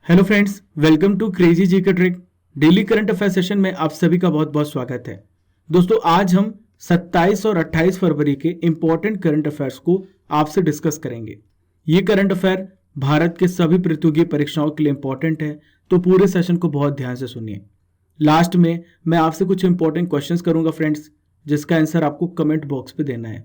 Hello friends, welcome to crazy GK trick. Daily current affair session में आप सभी का बहुत बहुत स्वागत है। दोस्तों, आज हम 27 और 28 फरवरी के इंपॉर्टेंट करंट अफेयर्स को आपसे डिस्कस करेंगे। ये करंट अफेयर भारत के सभी प्रतियोगी परीक्षाओं के लिए इंपॉर्टेंट है, तो पूरे सेशन को बहुत ध्यान से सुनिए। लास्ट में मैं आपसे कुछ इंपॉर्टेंट क्वेश्चंस करूंगा फ्रेंड्स, जिसका आंसर आपको कमेंट बॉक्स पे देना है।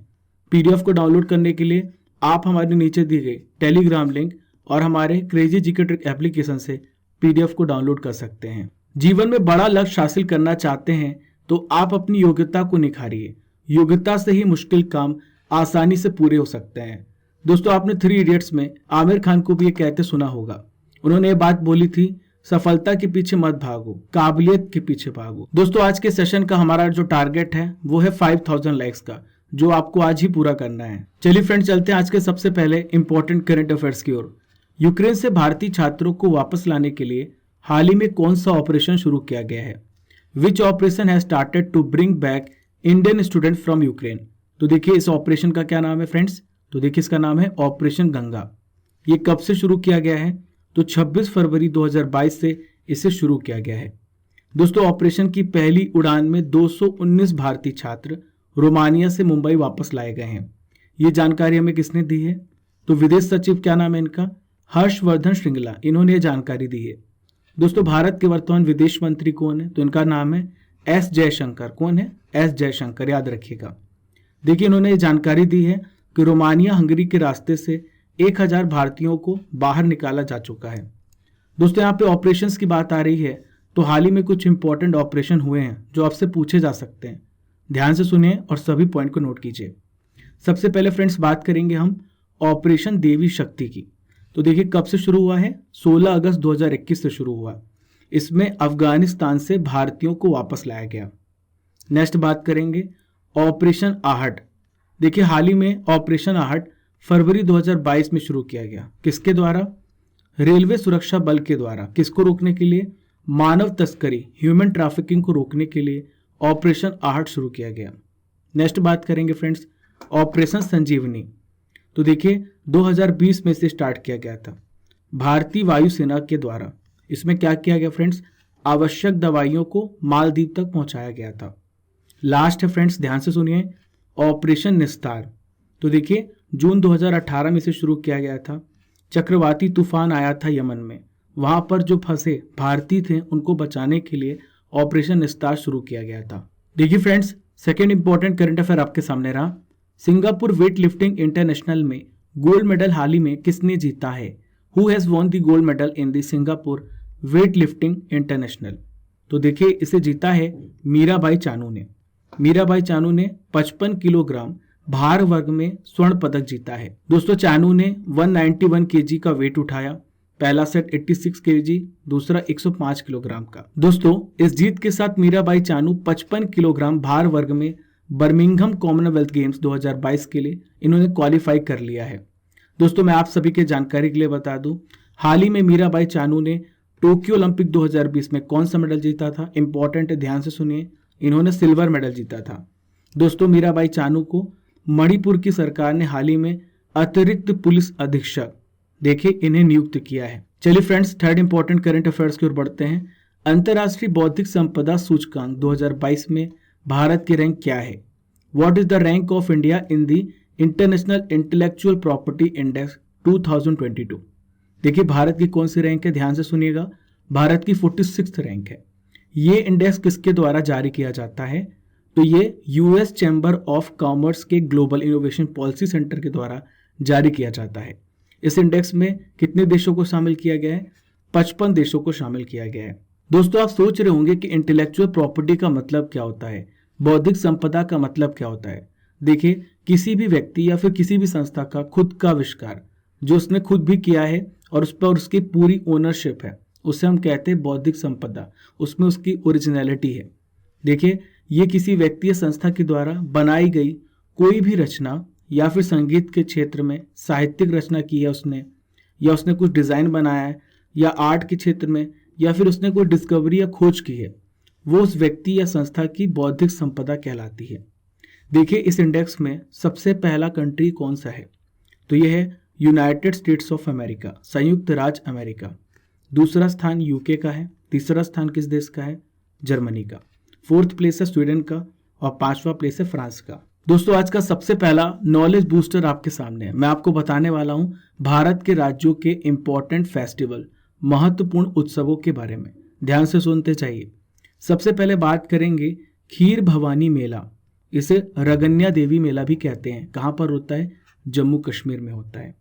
पीडीएफ को डाउनलोड करने के लिए आप हमारे नीचे दी गई टेलीग्राम लिंक और हमारे क्रेजी जीके ट्रिक एप्लीकेशन से पीडीएफ को डाउनलोड कर सकते हैं। जीवन में बड़ा लक्ष्य हासिल करना चाहते हैं तो आप अपनी योग्यता को निखारिए। योग्यता से ही मुश्किल काम आसानी से पूरे हो सकते हैं। दोस्तों, आपने 3 इडियट्स में आमिर खान को भी ये कहते सुना होगा। उन्होंने ये बात बोली थी, सफलता के पीछे मत भागो, काबिलियत के पीछे भागो। दोस्तों, आज के सेशन का हमारा जो टारगेट है वो है 5000 लाइक्स का, जो आपको आज ही पूरा करना है। चलिए फ्रेंड्स, चलते हैं आज के सबसे पहले इंपॉर्टेंट करंट अफेयर्स की ओर। यूक्रेन से भारतीय छात्रों को वापस लाने के लिए हाल ही में कौन सा ऑपरेशन शुरू किया गया है? Which operation has started to bring back Indian student from Ukraine? तो देखिए, इस ऑपरेशन का क्या नाम है फ्रेंड्स? तो देखिए, इसका नाम है ऑपरेशन गंगा। ये कब से शुरू किया गया है? तो 26 फरवरी 2022 से इसे शुरू किया गया है। दोस्तों, ऑपरेशन की पहली उड़ान में 219 भारतीय छात्र रोमानिया से मुंबई वापस लाए गए हैं। ये जानकारी हमें किसने दी है? तो विदेश सचिव, क्या नाम है इनका? हर्षवर्धन श्रृंगला, इन्होंने ये जानकारी दी है। दोस्तों, भारत के वर्तमान विदेश मंत्री कौन है? तो इनका नाम है एस जयशंकर। कौन है? एस जयशंकर, याद रखिएगा। देखिए, इन्होंने ये जानकारी दी है कि रोमानिया हंगरी के रास्ते से 1000 भारतीयों को बाहर निकाला जा चुका है। दोस्तों, यहाँ पे ऑपरेशंस की बात आ रही है, तो हाल ही में कुछ इंपॉर्टेंट ऑपरेशन हुए हैं जो आपसे पूछे जा सकते हैं। ध्यान से सुनिए और सभी पॉइंट को नोट कीजिए। सबसे पहले फ्रेंड्स बात करेंगे हम ऑपरेशन देवी शक्ति की। तो देखिए, कब से शुरू हुआ है? 16 अगस्त 2021 से शुरू हुआ। इसमें अफगानिस्तान से भारतीयों को वापस लाया गया। नेक्स्ट बात करेंगे ऑपरेशन आहट। देखिए, हाल ही में ऑपरेशन आहट फरवरी 2022 में शुरू किया गया। किसके द्वारा? रेलवे सुरक्षा बल के द्वारा। किसको रोकने के लिए? मानव तस्करी, ह्यूमन ट्रैफिकिंग को रोकने के लिए ऑपरेशन आहट शुरू किया गया। नेक्स्ट बात करेंगे फ्रेंड्स ऑपरेशन संजीवनी। तो देखिए, 2020 में से स्टार्ट किया गया था भारतीय वायुसेना के द्वारा। इसमें क्या किया गया फ्रेंड्स? आवश्यक दवाइयों को मालदीव तक पहुंचाया गया था। लास्ट है फ्रेंड्स, ध्यान से सुनिए, ऑपरेशन निस्तार। तो देखिए, जून 2018 में से शुरू किया गया था। चक्रवाती तूफान आया था यमन में, वहां पर जो फंसे भारतीय थे उनको बचाने के लिए ऑपरेशन निस्तार शुरू किया गया था। देखिए friends, second important current affair आपके सामने रहा। सिंगापुर वेट लिफ्टिंग इंटरनेशनल में गोल्ड मेडल हाल ही में किसने जीता है? Who has won the gold medal in the Singapore weight lifting international? तो देखिए, इसे जीता है मीराबाई चानू ने। मीराबाई चानू ने 55 किलोग्राम भार वर्ग में स्वर्ण पदक जीता है। दोस्तों, चानू ने 191 केजी का वेट उठाया। पहला सेट 86 केजी, दूसरा 105 किलोग्राम का। दोस्तों, इस जीत के साथ मीराबाई चानू 55 किलोग्राम भार वर्ग में बर्मिंघम कॉमनवेल्थ गेम्स 2022 के लिए इन्होंने क्वालिफाई कर लिया है। दोस्तों, मैं आप सभी के जानकारी के लिए बता दूं, हाल ही में मीराबाई चानू ने टोक्यो ओलंपिक 2020 में कौन सा मेडल जीता था? इंपॉर्टेंट है, ध्यान से सुनिए, इन्होंने सिल्वर मेडल जीता था। दोस्तों, मीराबाई चानू को मणिपुर की सरकार ने हाल ही में अतिरिक्त पुलिस अधीक्षक देखिए इन्हें नियुक्त किया है। चलिए friends, third important current affairs की ओर बढ़ते हैं। अंतर्राष्ट्रीय बौद्धिक संपदा सूचकांक 2022 में भारत की रैंक क्या है? What is the rank of India in the international intellectual property index 2022? देखिए, भारत की कौन सी रैंक है? ध्यान से सुनिएगा, भारत की 46th रैंक है। ये इंडेक्स किसके द्वारा जारी किया जाता है? तो ये यूएस चैम्बर ऑफ कॉमर्स के ग्लोबल इनोवेशन पॉलिसी सेंटर के द्वारा जारी किया जाता है। इस इंडेक्स में कितने देशों को शामिल किया गया है? 55 देशों को शामिल किया गया है। दोस्तों, आप सोच रहे होंगे कि इंटेलेक्चुअल प्रॉपर्टी का मतलब क्या होता है, बौद्धिक संपदा का मतलब क्या होता है। देखिए, किसी भी व्यक्ति या फिर किसी भी संस्था का खुद का आविष्कार जो उसने खुद भी किया है और उस पर उसकी पूरी ओनरशिप है, उसे हम कहते हैं बौद्धिक संपदा। उसमें उसकी ओरिजिनलिटी है। देखिए, ये किसी व्यक्ति या संस्था के द्वारा बनाई गई कोई भी रचना या फिर संगीत के क्षेत्र में साहित्यिक रचना की है उसने, या उसने कुछ डिजाइन बनाया है, या आर्ट के क्षेत्र में, या फिर उसने कोई डिस्कवरी या खोज की है, वो उस व्यक्ति या संस्था की बौद्धिक संपदा कहलाती है। देखिए, इस इंडेक्स में सबसे पहला कंट्री कौन सा है? तो यह है यूनाइटेड स्टेट्स ऑफ अमेरिका, संयुक्त राज्य अमेरिका। दूसरा स्थान यूके का है, तीसरा स्थान किस देश का है, जर्मनी का, फोर्थ प्लेस है स्वीडन का और पांचवा प्लेस है फ्रांस का। दोस्तों आज का सबसे पहला नॉलेज बूस्टर आपके सामने है। मैं आपको बताने वाला हूं भारत के राज्यों के इंपॉर्टेंट फेस्टिवल, महत्वपूर्ण उत्सवों के बारे में। ध्यान से सुनते चाहिए। सबसे पहले बात करेंगे खीर भवानी मेला, इसे रगन्या देवी मेला भी कहते हैं। कहाँ पर होता है, जम्मू कश्मीर में होता है।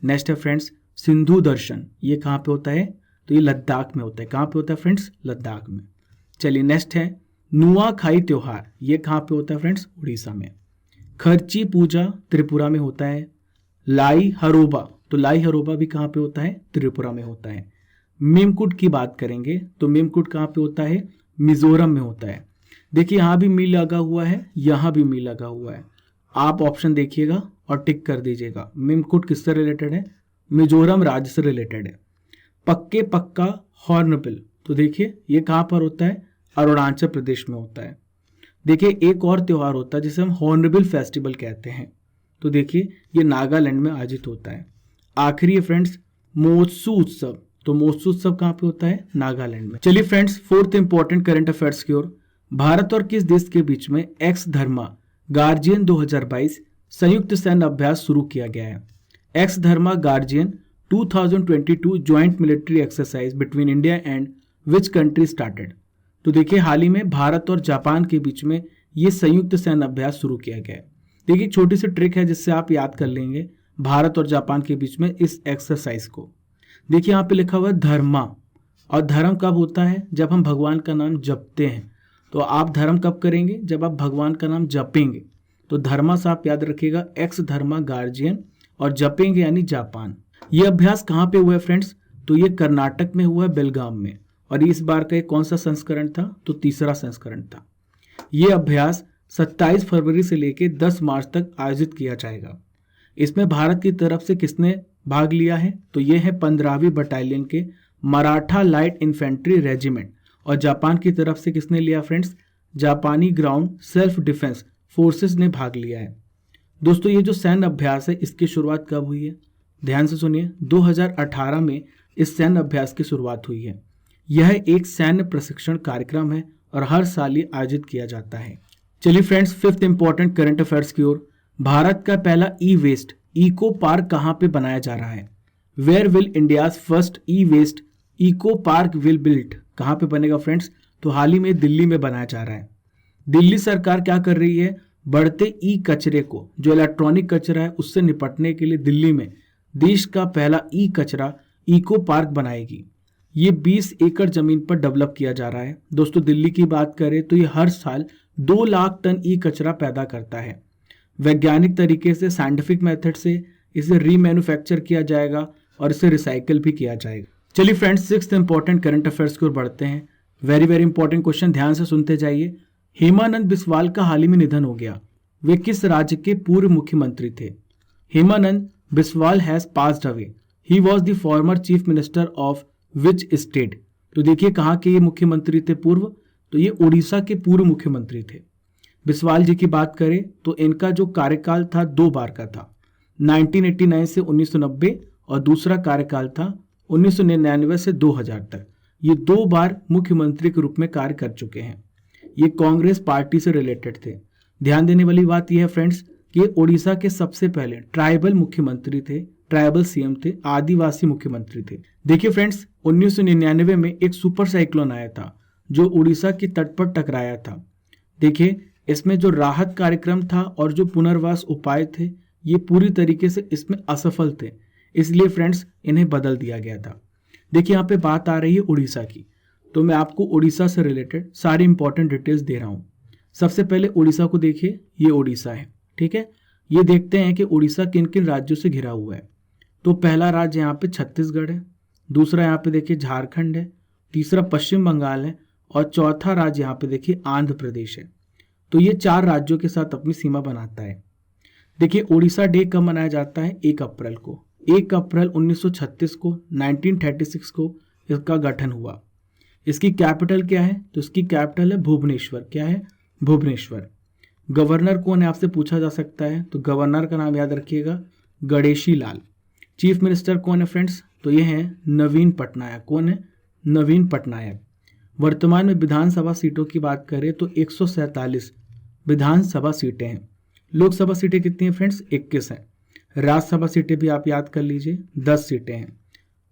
नेक्स्ट है फ्रेंड्स सिंधु दर्शन, ये कहाँ पे होता है, तो ये लद्दाख में होता है। कहाँ पे होता है फ्रेंड्स, लद्दाख में। चलिए नेक्स्ट है नुआखाई त्योहार, ये कहाँ पे होता है फ्रेंड्स, उड़ीसा में। खर्ची पूजा त्रिपुरा में होता है। लाई हरोबा, तो लाई हरोबा भी कहाँ पे होता है, त्रिपुरा में होता है। मेमकुट की बात करेंगे तो मेमकुट कहाँ पे होता है, मिजोरम में होता है। देखिए यहाँ भी मी लगा हुआ है, यहाँ भी मी लगा हुआ है। आप ऑप्शन देखिएगा और टिक कर दीजिएगा। मेमकुट किससे रिलेटेड है, मिजोरम राज्य से रिलेटेड है। पक्के पक्का हॉर्नबिल, तो देखिए ये कहाँ पर होता है, अरुणाचल प्रदेश में होता है। देखिए एक और त्योहार होता है जिसे हम हॉर्नबिल फेस्टिवल कहते हैं, तो देखिए ये नागालैंड में आयोजित होता है। आखिरी है फ्रेंड्स मोत्सु उत्सव, तो मोत्सु उत्सव कहाँ पे होता है, नागालैंड में। चलिए friends fourth important current affairs की ओर। भारत और किस देश के बीच में एक्स धर्मा गार्जियन 2022 संयुक्त सैन्य अभ्यास शुरू किया गया है। X Dharma guardian 2022 joint military exercise between India and which country started, तो देखिए हाल ही में भारत और जापान के बीच में ये संयुक्त सैन्य अभ्यास शुरू किया गया है। देखिए छोटी सी ट्रिक है जिससे आप याद कर लेंगे भारत और जापान के बीच में इस एक्सरसाइज को। देखिए यहाँ पे लिखा हुआ है धर्मा, और धर्म कब होता है, जब हम भगवान का नाम जपते हैं। तो आप धर्म कब करेंगे, जब आप भगवान का नाम जपेंगे। तो धर्मा से आप याद रखिएगा एक्स धर्मा गार्जियन, और जपेंगे यानी जापान। ये अभ्यास कहाँ पे हुआ है फ्रेंड्स, तो ये कर्नाटक में हुआ है, बेलगाम में। और इस बार का कौन सा संस्करण था, तो तीसरा संस्करण था। ये अभ्यास 27 फरवरी से लेकर 10 मार्च तक आयोजित किया जाएगा। इसमें भारत की तरफ से किसने भाग लिया है, तो ये है 15वीं बटालियन के मराठा लाइट इन्फेंट्री रेजिमेंट। और जापान की तरफ से किसने लिया फ्रेंड्स, जापानी ग्राउंड सेल्फ डिफेंस फोर्सेस ने भाग लिया है। दोस्तों ये जो सैन्य अभ्यास है इसकी शुरुआत कब हुई है, ध्यान से सुनिए, 2018 में इस सैन्य अभ्यास की शुरुआत हुई है। यह एक सैन्य प्रशिक्षण कार्यक्रम है और हर साल ये आयोजित किया जाता है। चलिए friends fifth important current affairs की ओर। भारत का पहला ई वेस्ट इको पार्क कहाँ पे बनाया जा रहा है। Where will India's first e waste eco park will built, कहाँ पे बनेगा फ्रेंड्स, तो हाल ही में दिल्ली में बनाया जा रहा है। दिल्ली सरकार क्या कर रही है, बढ़ते ई कचरे को, जो इलेक्ट्रॉनिक कचरा है, उससे निपटने के लिए दिल्ली में देश का पहला ई कचरा इको पार्क बनाएगी। ये 20 एकड़ जमीन पर डेवलप किया जा रहा है। दोस्तों दिल्ली की बात करें तो ये हर साल 2 लाख टन ई कचरा पैदा करता है। वैज्ञानिक तरीके से, साइंटिफिक मेथड से इसे रीमैन्युफैक्चर किया जाएगा और इसे रिसाइकल भी किया जाएगा। चलिए friends sixth important current affairs की ओर बढ़ते हैं। वेरी वेरी इंपॉर्टेंट क्वेश्चन, ध्यान से सुनते जाइए। हेमानंद बिस्वाल का हाल ही में निधन हो गया। वे किस राज्य के पूर्व मुख्यमंत्री थे। Hemanand Biswal has passed away. He was the former chief minister of which state, तो देखिए कहाँ के ये मुख्यमंत्री थे पूर्व, तो ये उड़ीसा के पूर्व मुख्यमंत्री थे। बिस्वाल जी की बात करें तो इनका जो कार्यकाल था 2 बार का था, 1989 से 1990 और दूसरा कार्यकाल था 1999 से 2000 तक। ये 2 बार मुख्यमंत्री के रूप में कार्य कर चुके हैं। ये कांग्रेस पार्टी से रिलेटेड थे। ध्यान देने वाली बात यह है फ्रेंड्स कि ये उड़ीसा के सबसे पहले ट्राइबल मुख्यमंत्री थे, ट्राइबल सीएम थे, आदिवासी मुख्यमंत्री थे। देखिए फ्रेंड्स 1999 में एक सुपर साइक्लोन आया था जो उड़ीसा के तट पर टकराया था। देखिए इसमें जो राहत कार्यक्रम था और जो पुनर्वास उपाय थे ये पूरी तरीके से इसमें असफल थे, इसलिए फ्रेंड्स इन्हें बदल दिया गया था। देखिए यहाँ पे बात आ रही है उड़ीसा की, तो मैं आपको उड़ीसा से रिलेटेड सारी इंपॉर्टेंट डिटेल्स दे रहा हूँ। सबसे पहले उड़ीसा को देखिए, ये उड़ीसा है, ठीक है। ये देखते हैं कि उड़ीसा किन किन राज्यों से घिरा हुआ है। तो पहला राज्य यहाँ पे छत्तीसगढ़ है, दूसरा यहाँ पे देखिए झारखंड है, तीसरा पश्चिम बंगाल है और चौथा राज्य यहाँ पे देखिए आंध्र प्रदेश है। तो ये 4 राज्यों के साथ अपनी सीमा बनाता है। देखिए उड़ीसा डे कब मनाया जाता है, 1 अप्रैल को। 1 अप्रैल 1936 को 1936 को इसका गठन हुआ। इसकी कैपिटल क्या है, तो इसकी कैपिटल है भुवनेश्वर। क्या है, भुवनेश्वर। गवर्नर कौन है आपसे पूछा जा सकता है, तो गवर्नर का नाम याद रखिएगा गणेशी लाल। चीफ मिनिस्टर कौन है फ्रेंड्स? तो ये हैं नवीन पटनायक। कौन है? नवीन पटनायक। वर्तमान में विधानसभा सीटों की बात करें तो 147 विधानसभा सीटें हैं। लोकसभा सीटें कितनी हैं फ्रेंड्स? 21 हैं। राज्यसभा सीटें भी आप याद कर लीजिए, 10 सीटें हैं।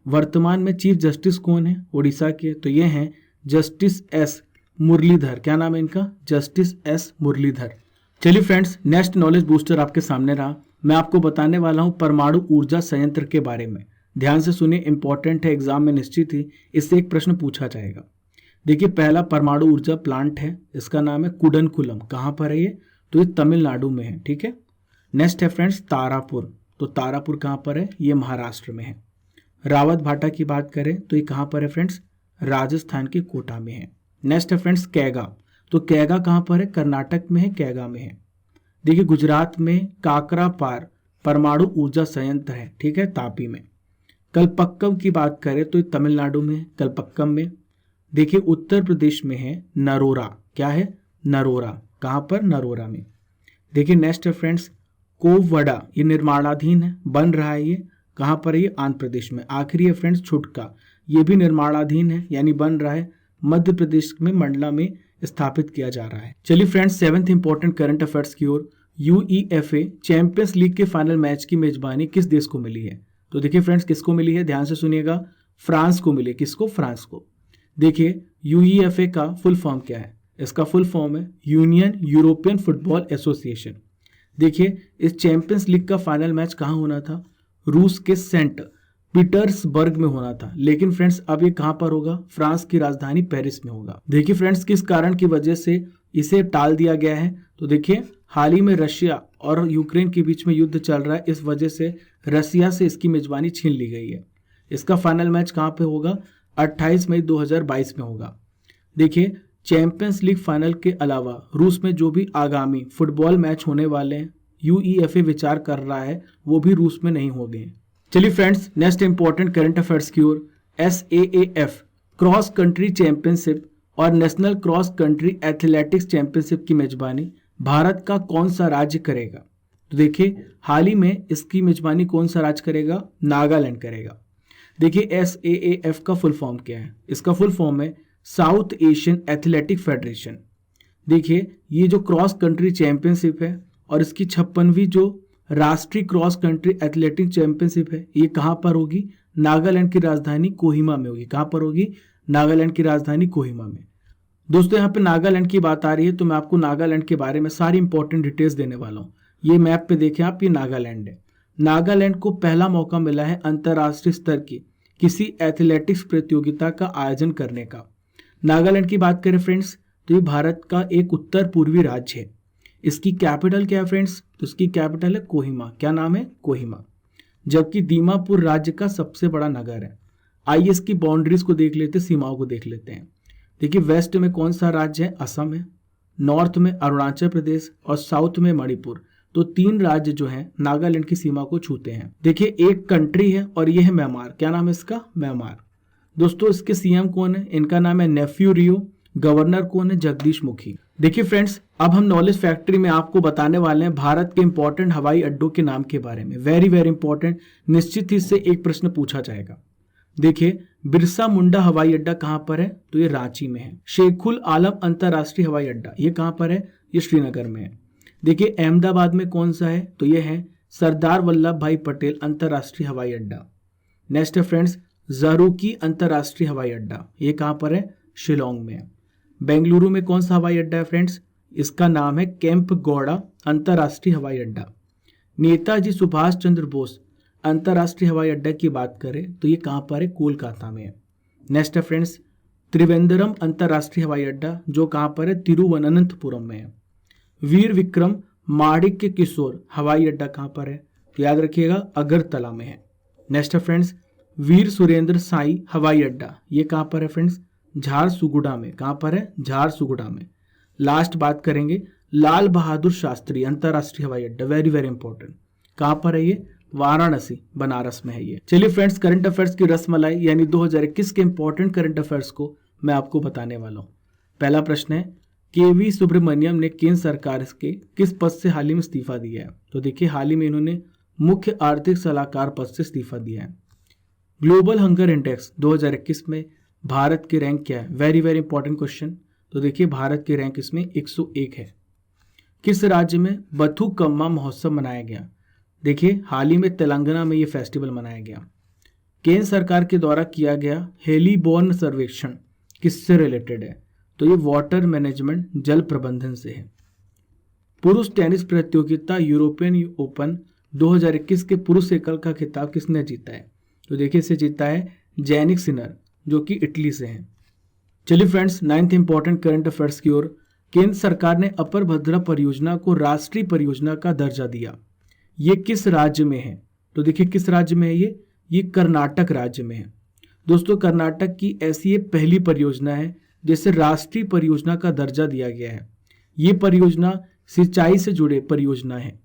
वर्तमान में चीफ जस्टिस कौन है उड़ीसा के? तो ये हैं जस्टिस एस मुरलीधर। क्या नाम है इनका? Justice S Muralidhar. चलिए फ्रेंड्स, नेक्स्ट नॉलेज बूस्टर आपके सामने रहा। मैं आपको बताने वाला हूं परमाणु ऊर्जा संयंत्र के बारे में। ध्यान से सुनिए, इंपॉर्टेंट है, एग्जाम में निश्चित ही इससे एक प्रश्न पूछा जाएगा। देखिए, पहला परमाणु ऊर्जा प्लांट है, इसका नाम है कुडनकुलम। कहाँ पर है ये? तो ये तमिलनाडु में है। ठीक है। नेक्स्ट है फ्रेंड्स तारापुर। तो तारापुर कहाँ पर है? ये महाराष्ट्र में है। रावत भाटा की बात करें तो ये कहाँ पर है फ्रेंड्स? राजस्थान के कोटा में है। नेक्स्ट है फ्रेंड्स कैगा। तो कैगा कहाँ पर है? कर्नाटक में है, कैगा में है। देखिए, गुजरात में काकरापार परमाणु ऊर्जा संयंत्र है। ठीक है, तापी में। कलपक्कम की बात करें तो ये तमिलनाडु में है, कलपक्कम में। देखिए, उत्तर प्रदेश में है नरोरा। क्या है? नरोरा। कहाँ पर? नरोरा में। देखिए, नेक्स्ट है फ्रेंड्स कोवड़ा। ये निर्माणाधीन है, बन रहा है। ये कहाँ पर है? ये आंध्र प्रदेश में। आखिरी है फ्रेंड्स छुटका। ये भी निर्माणाधीन है, यानी बन रहा है, मध्य प्रदेश में मंडला में स्थापित किया जा रहा है। चलिए friends, 7th important current affairs की ओर। यूईएफए चैंपियंस लीग के फाइनल मैच की मेजबानी किस देश को मिली है? तो देखिए फ्रेंड्स, किसको मिली है? ध्यान से सुनिएगा, फ्रांस को मिली। किसको? फ्रांस को। देखिए, यूईएफए का फुल फॉर्म क्या है? इसका फुल फॉर्म है यूनियन यूरोपियन फुटबॉल एसोसिएशन। देखिए, इस चैंपियंस लीग का फाइनल मैच कहाँ होना था? रूस के सेंट पीटर्सबर्ग में होना था, लेकिन फ्रेंड्स अब ये कहां पर होगा? फ्रांस की राजधानी पेरिस में होगा। देखिए फ्रेंड्स, किस कारण की वजह से इसे टाल दिया गया है? तो देखिए, हाल ही में रशिया और यूक्रेन के बीच में युद्ध चल रहा है, इस वजह से रसिया से इसकी मेजबानी छीन ली गई है। इसका फाइनल मैच कहां पे होगा? 28 मई 2022 में होगा। देखिए, चैंपियंस लीग फाइनल के अलावा रूस में जो भी आगामी फुटबॉल मैच होने वाले हैं, यूईएफए विचार कर रहा है वो भी रूस में नहीं होंगे। चलिए friends, next important current affairs की ओर। एसएएएफ क्रॉस कंट्री चैंपियनशिप और national cross country athletics championship की मेजबानी भारत का कौन सा राज्य करेगा? तो देखिए, हाल ही में इसकी मेजबानी कौन सा राज्य करेगा? नागालैंड करेगा। देखिए, एसएएएफ का फुल फॉर्म क्या है? इसका फुल फॉर्म है साउथ एशियन एथलेटिक फेडरेशन। देखिए, ये जो क्रॉस कंट्री चैंपियनशिप है और इसकी 56वीं जो राष्ट्रीय क्रॉस कंट्री एथलेटिक चैंपियनशिप है, ये कहां पर होगी? नागालैंड की राजधानी कोहिमा में होगी। कहां पर होगी? नागालैंड की राजधानी कोहिमा में। दोस्तों, यहाँ पे नागालैंड की बात आ रही है तो मैं आपको नागालैंड के बारे में सारी इंपॉर्टेंट डिटेल्स देने वाला हूँ। ये मैप पे देखें आप, ये नागालैंड है। नागालैंड को पहला मौका मिला है अंतर्राष्ट्रीय स्तर की किसी एथलेटिक्स प्रतियोगिता का आयोजन करने का। नागालैंड की बात करें फ्रेंड्स तो ये भारत का एक उत्तर पूर्वी राज्य है। इसकी कैपिटल क्या है फ्रेंड्स? तो इसकी कैपिटल है कोहिमा। क्या नाम है? कोहिमा। जबकि दीमापुर राज्य का सबसे बड़ा नगर है। आइए इसकी बाउंड्रीज को देख लेते हैं, सीमाओं को देख लेते हैं। देखिए, वेस्ट में कौन सा राज्य है? असम है। नॉर्थ में अरुणाचल प्रदेश और साउथ में मणिपुर। तो 3 राज्य जो हैं नागालैंड की सीमा को छूते हैं। देखिए, एक कंट्री है और ये है म्यांमार। क्या नाम है इसका? म्यांमार। दोस्तों, इसके सीएम कौन है? इनका नाम है नेफ्यू रियो। गवर्नर कौन है? जगदीश मुखी। देखिए फ्रेंड्स, अब हम नॉलेज फैक्ट्री में आपको बताने वाले हैं भारत के इंपॉर्टेंट हवाई अड्डों के नाम के बारे में। वेरी वेरी इंपॉर्टेंट, निश्चित ही इससे एक प्रश्न पूछा जाएगा। देखिए, बिरसा मुंडा हवाई अड्डा कहां पर है? तो ये रांची में है। शेखुल आलम अंतरराष्ट्रीय हवाई अड्डा, ये कहां पर है? ये श्रीनगर में है। देखिए, अहमदाबाद में कौन सा है? तो ये है सरदार वल्लभ भाई पटेल अंतरराष्ट्रीय हवाई अड्डा। नेक्स्ट है फ्रेंड्स ज़रूकी अंतरराष्ट्रीय हवाई अड्डा, ये कहां पर है? शिलोंग में है। बेंगलुरु में कौन सा हवाई अड्डा है फ्रेंड्स? इसका नाम है केम्पगौड़ा अंतरराष्ट्रीय हवाई अड्डा। नेताजी सुभाष चंद्र बोस अंतरराष्ट्रीय हवाई अड्डा की बात करें तो ये कहां पर है? कोलकाता में है। नेक्स्ट है फ्रेंड्स त्रिवेंद्रम अंतरराष्ट्रीय हवाई अड्डा, जो कहां पर है? तिरुवनंतपुरम में है। वीर विक्रम माणिक्य किशोर हवाई अड्डा कहां पर है? तो याद रखिएगा, अगरतला में है। नेक्स्ट है फ्रेंड्स वीर सुरेंद्र साई हवाई अड्डा, ये कहां पर है फ्रेंड्स? झारसुगुड़ा में। कहां पर है? झारसुगुड़ा में। लास्ट बात करेंगे लाल बहादुर शास्त्री अंतरराष्ट्रीय हवाई अड्डा, वेरी वेरी इंपॉर्टेंट। कहां पर है ये? वाराणसी, बनारस में है ये। चलिए फ्रेंड्स, करंट अफेयर्स की रसमलाई यानी 2021 के इंपॉर्टेंट करंट अफेयर्स को मैं आपको बताने वाला हूं। पहला प्रश्न है, केवी सुब्रमण्यम ने केंद्र सरकार के किस पद से हाल ही में इस्तीफा दिया है? तो देखिए, हाल ही में इन्होंने मुख्य आर्थिक सलाहकार पद से इस्तीफा दिया है। ग्लोबल हंगर इंडेक्स 2021 में भारत की रैंक क्या है? Very very important question. तो देखिए भारत की रैंक इसमें 101 है। किस राज्य में बथुकम्मा महोत्सव मनाया गया? देखिए हाल ही में तेलंगाना में ये फेस्टिवल मनाया गया। केंद्र सरकार के द्वारा किया गया हेलीबोर्न सर्वेक्षण किससे रिलेटेड है? तो ये वाटर मैनेजमेंट जल प्रबंधन से है। पुरुष टेनिस प्रतियोगिता यूरोपियन ओपन 2021 के पुरुष एकल का खिताब किसने जीता है? तो देखिए इसे जीता है जैनिक सिनर जो कि इटली से हैं। चलिए friends, 9th important current affairs की ओर। केंद्र सरकार ने अपर भद्रा परियोजना को राष्ट्रीय परियोजना का दर्जा दिया। ये किस राज्य में है? तो देखिए किस राज्य में है ये कर्नाटक राज्य में है। दोस्तों कर्नाटक की ऐसी ये पहली परियोजना है जिसे राष्ट्रीय परियोजना का दर्जा दिया गया है। ये परियोजना सिंचाई से जुड़े परियोजना है।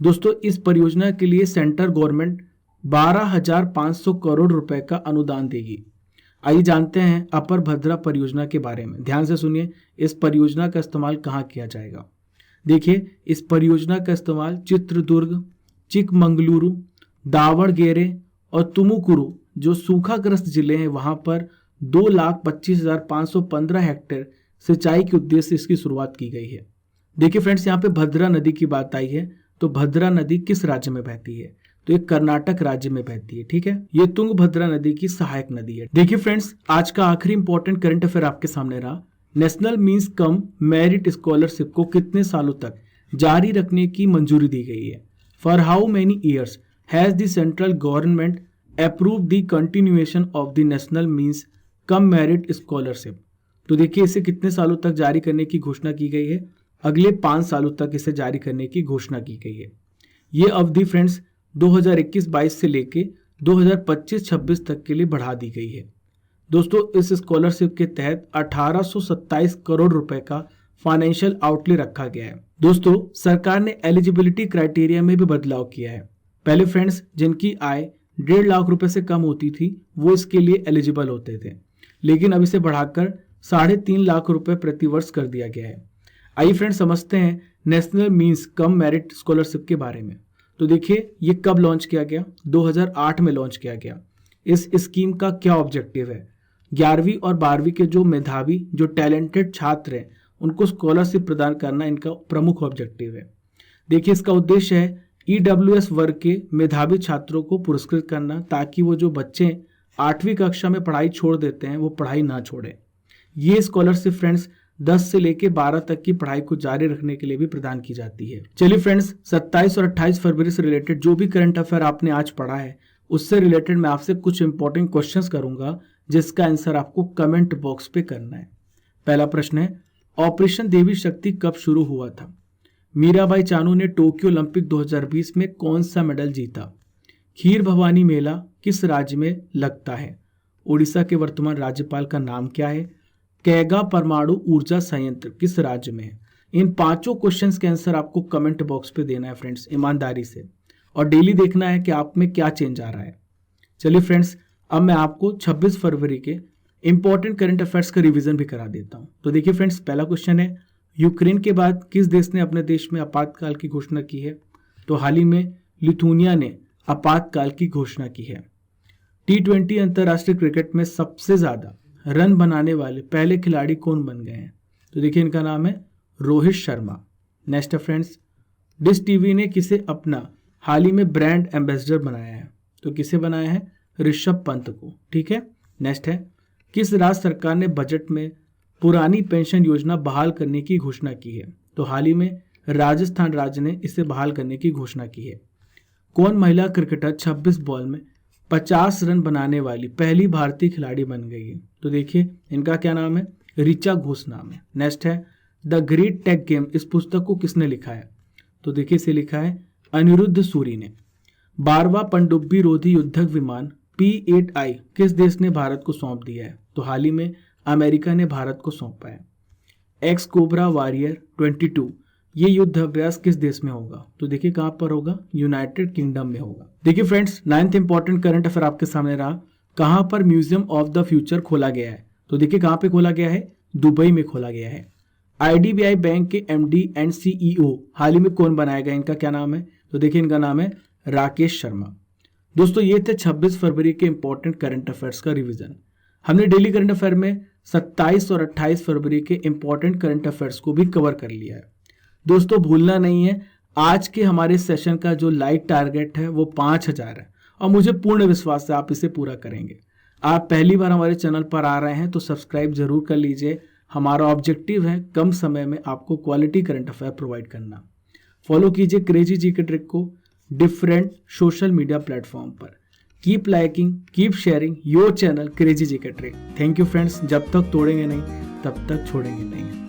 दोस्तों इस परियोजना के लिए सेंट्रल गवर्नमेंट 12,500 करोड़ रुपए का अनुदान देगी। आइए जानते हैं अपर भद्रा परियोजना के बारे में। ध्यान से सुनिए, इस परियोजना का इस्तेमाल कहाँ किया जाएगा? देखिए इस परियोजना का इस्तेमाल चित्रदुर्ग, चिकमंगलुरु, दावणगेरे और तुमुकुरु जो सूखाग्रस्त जिले हैं वहां पर 2,25,515 हेक्टेयर सिंचाई के उद्देश्य से इसकी शुरुआत की गई है। देखिए फ्रेंड्स यहाँ पे भद्रा नदी की बात आई है, तो भद्रा नदी किस राज्य में बहती है? तो ये कर्नाटक राज्य में बहती है। ठीक है, ये तुंगभद्रा नदी की सहायक नदी है। देखिए फ्रेंड्स, आज का आखिरी इंपॉर्टेंट करंट अफेयर आपके सामने रहा। National means cum merit scholarship को कितने सालों तक जारी रखने की मंजूरी दी गई है? For how many years has the central government approve the continuation of the national means cum merit scholarship? तो देखिए इसे कितने सालों तक जारी करने की घोषणा की गई है? अगले 5 सालों तक इसे जारी करने की घोषणा की गई है। ये अवधि फ्रेंड्स 2021-22 से लेके 2025-26 तक के लिए बढ़ा दी गई है। दोस्तों इस स्कॉलरशिप के तहत 1827 करोड़ रुपए का फाइनेंशियल आउटले रखा गया है। दोस्तों सरकार ने एलिजिबिलिटी क्राइटेरिया में भी बदलाव किया है। पहले फ्रेंड्स जिनकी आय 1.5 लाख रुपए से कम होती थी वो इसके लिए एलिजिबल होते थे, लेकिन अब इसे बढ़ाकर 3.5 लाख रुपए प्रति वर्ष कर दिया गया है। आइए फ्रेंड्स समझते हैं national means cum merit scholarship के बारे में। तो देखिए ये कब लॉन्च किया गया? 2008 में लॉन्च किया गया। इस स्कीम का क्या ऑब्जेक्टिव है? 11वीं और 12वीं के जो मेधावी जो टैलेंटेड छात्र हैं उनको स्कॉलरशिप प्रदान करना इनका प्रमुख ऑब्जेक्टिव है। देखिए इसका उद्देश्य है EWS वर्ग के मेधावी छात्रों को पुरस्कृत करना, ताकि वो जो बच्चे 8वीं कक्षा में पढ़ाई छोड़ देते हैं वो पढ़ाई ना छोड़े। ये स्कॉलरशिप फ्रेंड्स 10 से लेके 12 तक की पढ़ाई को जारी रखने के लिए भी प्रदान की जाती है। चलिए फ्रेंड्स 27 और 28 फरवरी से रिलेटेड जो भी करंट अफेयर आपने आज पढ़ा है उससे रिलेटेड मैं आपसे कुछ इंपॉर्टेंट क्वेश्चंस करूंगा जिसका आंसर आपको कमेंट बॉक्स पे करना है। पहला प्रश्न है, ऑपरेशन देवी शक्ति कब शुरू हुआ था? मीराबाई चानू ने टोक्यो ओलंपिक 2020 में कौन सा मेडल जीता? खीर भवानी मेला किस राज्य में लगता है? उड़ीसा के वर्तमान राज्यपाल का नाम क्या है? कैगा परमाणु ऊर्जा संयंत्र किस राज्य में है? इन 5 क्वेश्चंस के आंसर आपको कमेंट बॉक्स पे देना है फ्रेंड्स, ईमानदारी से, और डेली देखना है कि आप में क्या चेंज आ रहा है। चलिए फ्रेंड्स अब मैं आपको 26 फरवरी के इंपॉर्टेंट करंट अफेयर्स का रिवीजन भी करा देता हूं। तो देखिए फ्रेंड्स पहला क्वेश्चन है, यूक्रेन के बाद किस देश ने अपने देश में आपातकाल की घोषणा की है? तो हाल ही में लिथुनिया ने आपातकाल की घोषणा की है। T20 अंतर्राष्ट्रीय क्रिकेट में सबसे ज्यादा रन बनाने वाले पहले खिलाड़ी कौन बन गए हैं? तो देखिए इनका नाम है रोहित शर्मा। नेक्स्ट है फ्रेंड्स, डिश टीवी ने किसे अपना हाल ही में ब्रांड एम्बेसडर बनाया है? तो किसे बनाया है? ऋषभ पंत को। ठीक है, नेक्स्ट है, किस राज्य सरकार ने बजट में पुरानी पेंशन योजना बहाल करने की घोषणा की है? तो हाल ही में राजस्थान राज्य ने इसे बहाल करने की घोषणा की है। कौन महिला क्रिकेटर 26 बॉल में 50 रन बनाने वाली पहली भारतीय खिलाड़ी बन गई है? तो देखिए इनका क्या नाम है? ऋचा घोष नाम है। नेक्स्ट है, द ग्रेट टेक गेम इस पुस्तक को किसने लिखा है? तो देखिए इसे लिखा है अनिरुद्ध सूरी ने। 12वां पनडुब्बी रोधी युद्धक विमान P-8I किस देश ने भारत को सौंप दिया है? तो हाल ही में अमेरिका ने भारत को सौंपा है। एक्स कोबरा वॉरियर 22 ये युद्ध अभ्यास किस देश में होगा? तो देखिए कहां पर होगा? यूनाइटेड किंगडम में होगा। देखिए friends 9th important current affair आपके सामने रहा, कहां पर म्यूजियम ऑफ द फ्यूचर खोला गया है? तो देखिए कहां पे खोला गया है? दुबई में खोला गया है। IDBI बैंक के MD एंड CEO हाल ही में कौन बनाया गया? इनका क्या नाम है? तो देखिए इनका नाम है राकेश शर्मा। दोस्तों ये थे 26 फरवरी के इंपॉर्टेंट करंट अफेयर्स का रिवीजन। हमने डेली करंट अफेयर में 27 और 28 फरवरी के इंपॉर्टेंट करंट अफेयर्स को भी कवर कर लिया है। दोस्तों भूलना नहीं है, आज के हमारे सेशन का जो लाइक टारगेट है वो 5000 है और मुझे पूर्ण विश्वास है आप इसे पूरा करेंगे। आप पहली बार हमारे चैनल पर आ रहे हैं तो सब्सक्राइब जरूर कर लीजिए। हमारा ऑब्जेक्टिव है कम समय में आपको क्वालिटी करंट अफेयर प्रोवाइड करना। फॉलो कीजिए क्रेजी जीके ट्रिक को डिफरेंट सोशल मीडिया प्लेटफॉर्म पर। Keep liking, keep sharing your channel crazy GK trick. Thank you friends. जब तक तोड़ेंगे नहीं तब तक छोड़ेंगे नहीं।